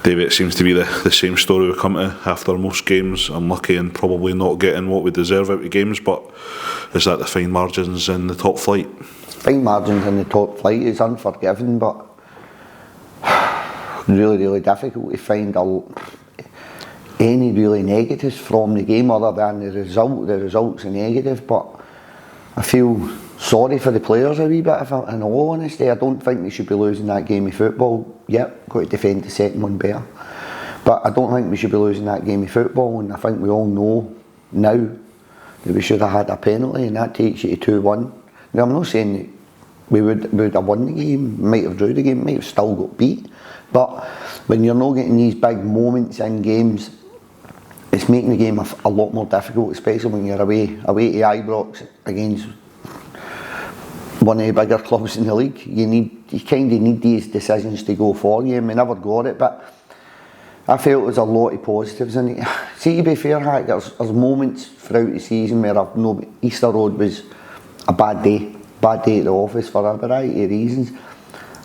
David, it seems to be the same story we come to after most games. Unlucky and probably not getting what we deserve out of games, but is that the fine margins in the top flight? Fine margins in the top flight is unforgiving, but really, really difficult to find any really negatives from the game other than the result. The result's a negative, but I feel sorry for the players a wee bit, in all honesty. I don't think they should be losing that game of football. Yep, got to defend the second one better. But I don't think we should be losing that game of football, and I think we all know now that we should have had a penalty, and that takes you to 2-1. Now, I'm not saying that we would have won the game, might have drew the game, might have still got beat. But when you're not getting these big moments in games, it's making the game a lot more difficult, especially when you're away to Ibrox against one of the bigger clubs in the league. You kind of need these decisions to go for you, and we never got it. But I felt there was a lot of positives in it. See, to be fair, Hack, there's moments throughout the season where Easter Road was a bad day at the office for a variety of reasons.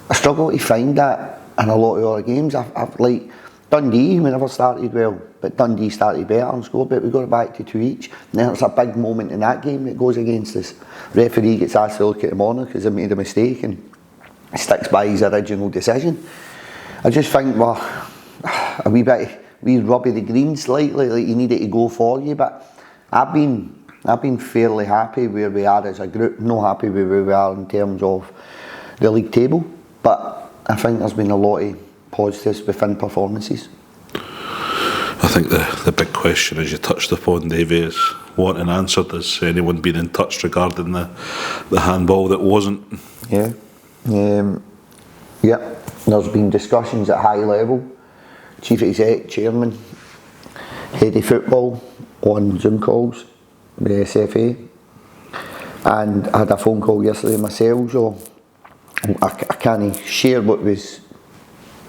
I struggle to find that in a lot of other games. I've like Dundee, we never started well, but Dundee started better and scored, but we got it back to 2 each. And then there's a big moment in that game that goes against us. Referee gets asked to look at the monitor because they made a mistake and sticks by his original decision. I just think we're a wee rubby the green slightly, like you need it to go for you. But I've been fairly happy where we are as a group, not happy with where we are in terms of the league table. But I think there's been a lot of positives within performances. I think the big question, as you touched upon, Davey, is wanting answered. Has anyone been in touch regarding the handball that wasn't? Yeah. There's been discussions at high level. Chief Exec, Chairman, Head of Football on Zoom calls with the SFA. And I had a phone call yesterday myself, so I can't share what was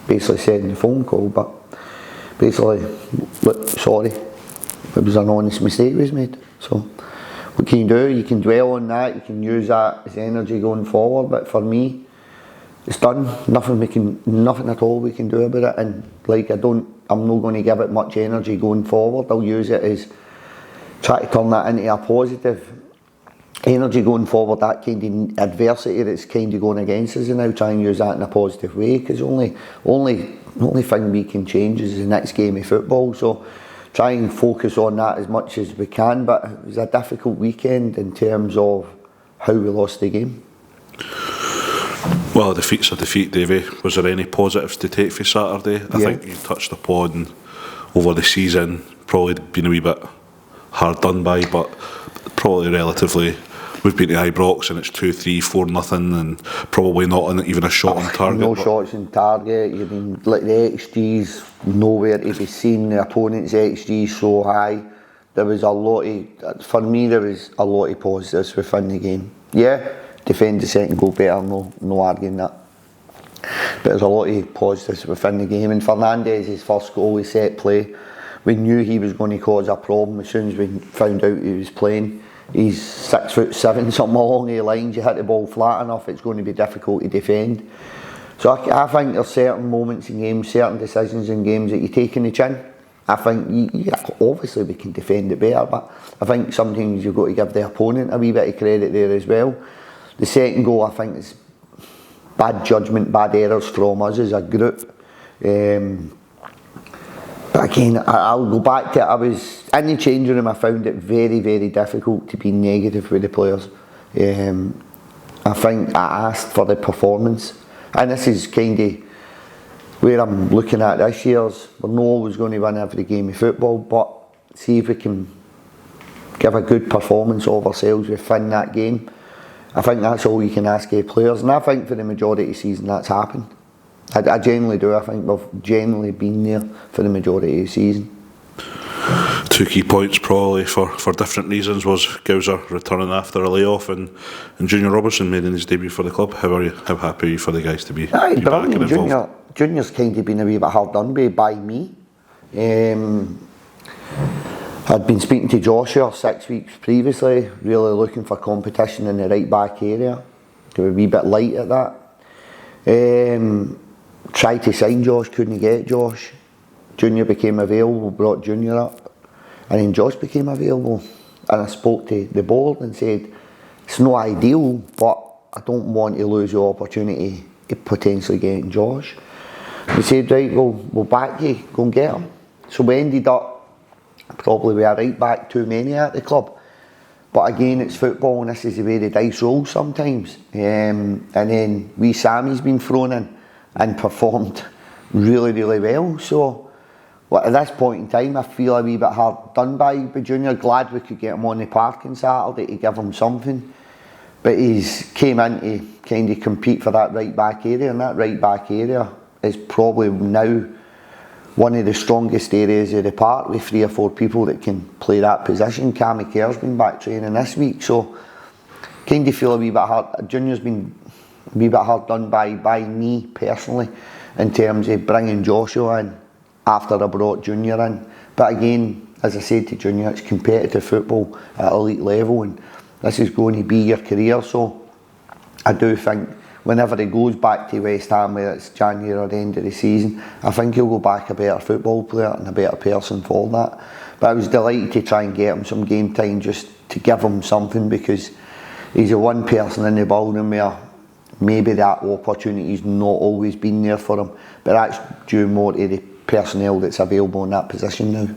basically said in the phone call, but basically, look, sorry, it was an honest mistake was made. So what can you do? You can dwell on that, you can use that as energy going forward, but for me, it's done. Nothing at all we can do about it. And like I'm not going to give it much energy going forward. I'll use it as try to turn that into a positive energy going forward. That kind of adversity that's kind of going against us, and now try and use that in a positive way. Because only thing we can change is the next game of football. So try and focus on that as much as we can. But it was a difficult weekend in terms of how we lost the game. Well, a defeat's a defeat, Davey. Was there any positives to take for Saturday? I think you touched upon over the season, probably been a wee bit hard done by, but probably relatively. We've been to Ibrox and it's 2-3-4 nothing, and probably not even a shot on target. No shots on target. You've been like the XG's nowhere to be seen. The opponent's XG so high. There was a lot of positives within the game. Yeah. Defend the second goal better, no arguing that. But there's a lot of positives within the game. And Fernandez's first goal, his set play, we knew he was going to cause a problem as soon as we found out he was playing. He's 6'7", something along the lines. You hit the ball flat enough, it's going to be difficult to defend. So I think there's certain moments in games, certain decisions in games that you take in the chin. I think obviously we can defend it better, but I think sometimes you've got to give the opponent a wee bit of credit there as well. The second goal, I think, is bad judgment, bad errors from us as a group. But again, I'll go back to it. I was in the changing room. I found it very, very difficult to be negative with the players. I think I asked for the performance, and this is kind of where I'm looking at this year's. We're not always going to win every game of football, but see if we can give a good performance of ourselves within that game. I think that's all you can ask of players, and I think for the majority of the season that's happened. I genuinely do. I think we've generally been there for the majority of the season. Two key points probably for different reasons was Gowser returning after a layoff and Junior Robertson making his debut for the club. How happy are you for the guys to be back and involved? Junior's kind of been a wee bit hard done by me. I'd been speaking to Joshua 6 weeks previously, really looking for competition in the right back area. They were a wee bit light at that. Tried to sign Josh, couldn't get Josh. Junior became available, brought Junior up, and then Josh became available. And I spoke to the board and said, it's not ideal, but I don't want to lose the opportunity of potentially getting Josh. They said, right, we'll back you, go and get him. So we ended up probably with a right back too many at the club. But again, it's football and this is the way the dice roll sometimes. And then wee Sammy's been thrown in and performed really, really well. So at this point in time, I feel a wee bit hard done by Junior. Glad we could get him on the park on Saturday to give him something. But he's came in to kind of compete for that right back area, and that right back area is probably now one of the strongest areas of the park with 3 or 4 people that can play that position. Cammy Kerr's been back training this week, so kind of feel a wee bit hard. Junior's been a wee bit hard done by me personally in terms of bringing Joshua in after I brought Junior in. But again, as I said to Junior, it's competitive football at elite level and this is going to be your career, so I do think whenever he goes back to West Ham, whether it's January or the end of the season, I think he'll go back a better football player and a better person for that. But I was delighted to try and get him some game time just to give him something, because he's the one person in the building where maybe that opportunity's not always been there for him, but that's due more to the personnel that's available in that position now.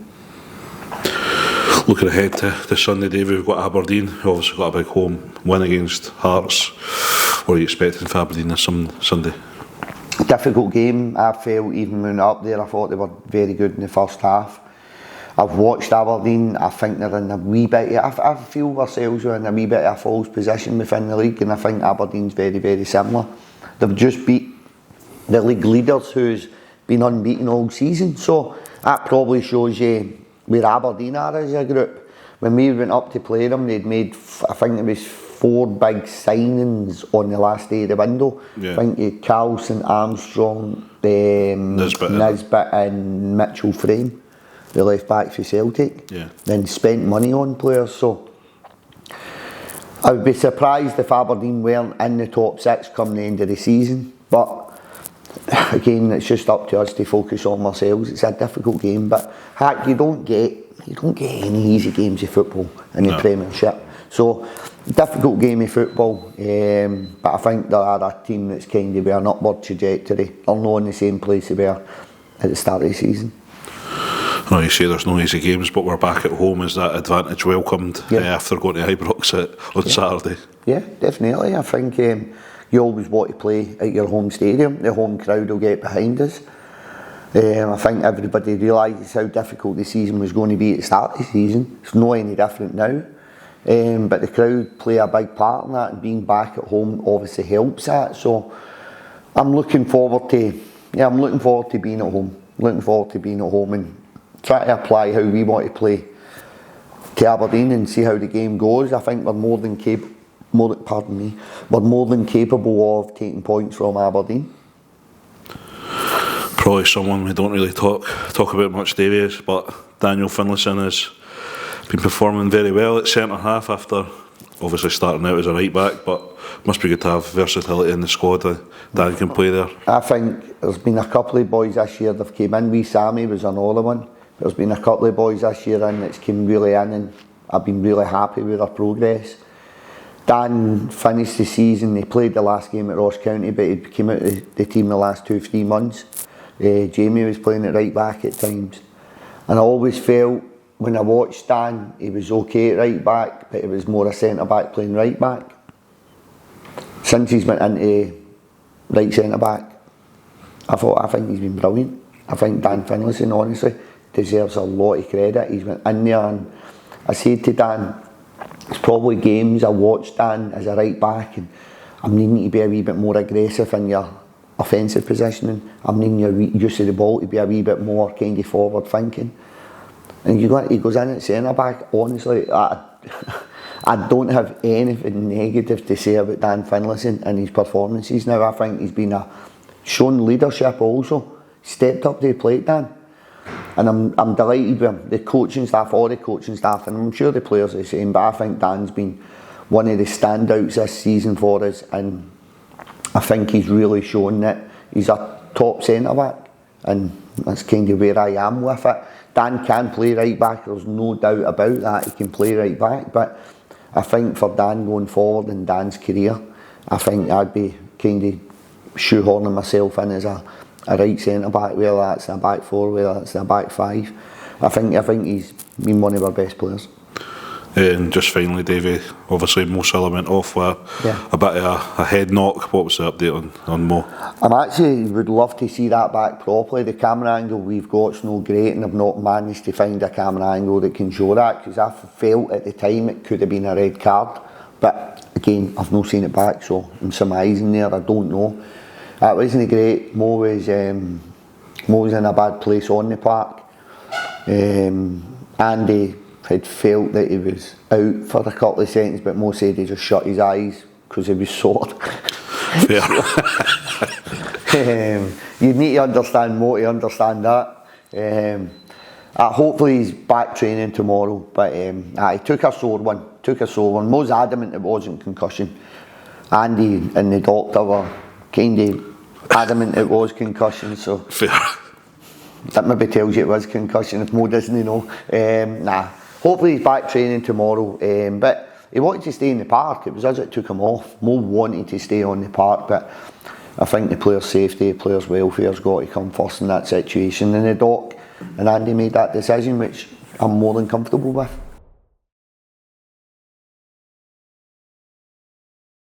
Looking ahead to Sunday, Dave, we've got Aberdeen, who obviously got a big home win against Hearts. What are you expecting for Aberdeen this Sunday? Difficult game. I felt even when up there, I thought they were very good in the first half. I've watched Aberdeen. I think they're in a wee bit. I feel ourselves are in a wee bit of a false position within the league, and I think Aberdeen's very, very similar. They've just beat the league leaders, who's been unbeaten all season. So that probably shows you where Aberdeen are as a group. When we went up to play them, they'd made, I think it was 4 big signings on the last day of the window. Yeah. I think you had Carlson, Armstrong, Nisbet and Mitchell Frame, the left back for Celtic. Yeah. Then spent money on players. So I would be surprised if Aberdeen weren't in the top 6 come the end of the season. But again, it's just up to us to focus on ourselves. It's a difficult game, but heck, you don't get any easy games of football in the Premiership. So difficult game of football, but I think there are a team that's kind of an upward trajectory. They're not in the same place they were at the start of the season. No, you say there's no easy games, but we're back at home. Is that advantage welcomed after going to Ibrox on Saturday? Yeah, definitely. I think you always want to play at your home stadium. The home crowd will get behind us. I think everybody realises how difficult the season was going to be at the start of the season. It's not any different now. But the crowd play a big part in that, and being back at home obviously helps that. So I'm looking forward to being at home. Looking forward to being at home and try to apply how we want to play to Aberdeen and see how the game goes. I think we're more than capable of taking points from Aberdeen. Probably someone we don't really talk about much, David, but Daniel Finlayson has been performing very well at centre half after obviously starting out as a right back, but must be good to have versatility in the squad. Dan can play there. I think there's been a couple of boys this year that have came in. Wee Sammy was another one. There's been a couple of boys this year in that's came really in, and I've been really happy with their progress. Dan finished the season, he played the last game at Ross County, but he came out of the team the last 2-3 months. Jamie was playing at right back at times, and I always felt when I watched Dan, he was okay at right back, but he was more a centre back playing right back. Since he's went into right centre back, I think he's been brilliant. I think Dan Finlayson honestly deserves a lot of credit. He's went in there, and I said to Dan, it's probably games I watched Dan as a right back, and I'm needing to be a wee bit more aggressive in your offensive positioning. I'm needing your use of the ball to be a wee bit more kind of forward thinking. And he goes in at centre back. Honestly, I don't have anything negative to say about Dan Finlayson and his performances now. I think he's been shown leadership also. Stepped up to the plate, Dan. And I'm delighted with him. The coaching staff, and I'm sure the players are the same, but I think Dan's been one of the standouts this season for us, and I think he's really shown that he's a top centre back, and that's kind of where I am with it. Dan can play right back, there's no doubt about that, he can play right back, but I think for Dan going forward in Dan's career, I think I'd be kind of shoehorning myself in as a right centre back, whether that's a back four, whether that's a back five. I think he's been one of our best players. And just finally, Davey, obviously Mo Salah went off with a bit of a head knock. What was the update on Mo? I actually would love to see that back properly. The camera angle we've got's no great, and I've not managed to find a camera angle that can show that, because I felt at the time it could have been a red card. But again, I've not seen it back, so I'm surmising there, I don't know. It wasn't great. Mo was in a bad place on the park. Andy had felt that he was out for a couple of seconds, but Mo said he just shut his eyes because he was sore. You'd need to understand Mo to understand that. Hopefully he's back training tomorrow, but he took a sore one. Mo's adamant it wasn't concussion. Andy and the doctor were kind of adamant it was concussion, so Fair. that maybe tells you it was concussion if Mo doesn't know. Hopefully he's back training tomorrow, but he wanted to stay in the park. It was us that took him off. Mo wanted to stay on the park, but I think the player's safety, the player's welfare's got to come first in that situation, and the doc and Andy made that decision, which I'm more than comfortable with.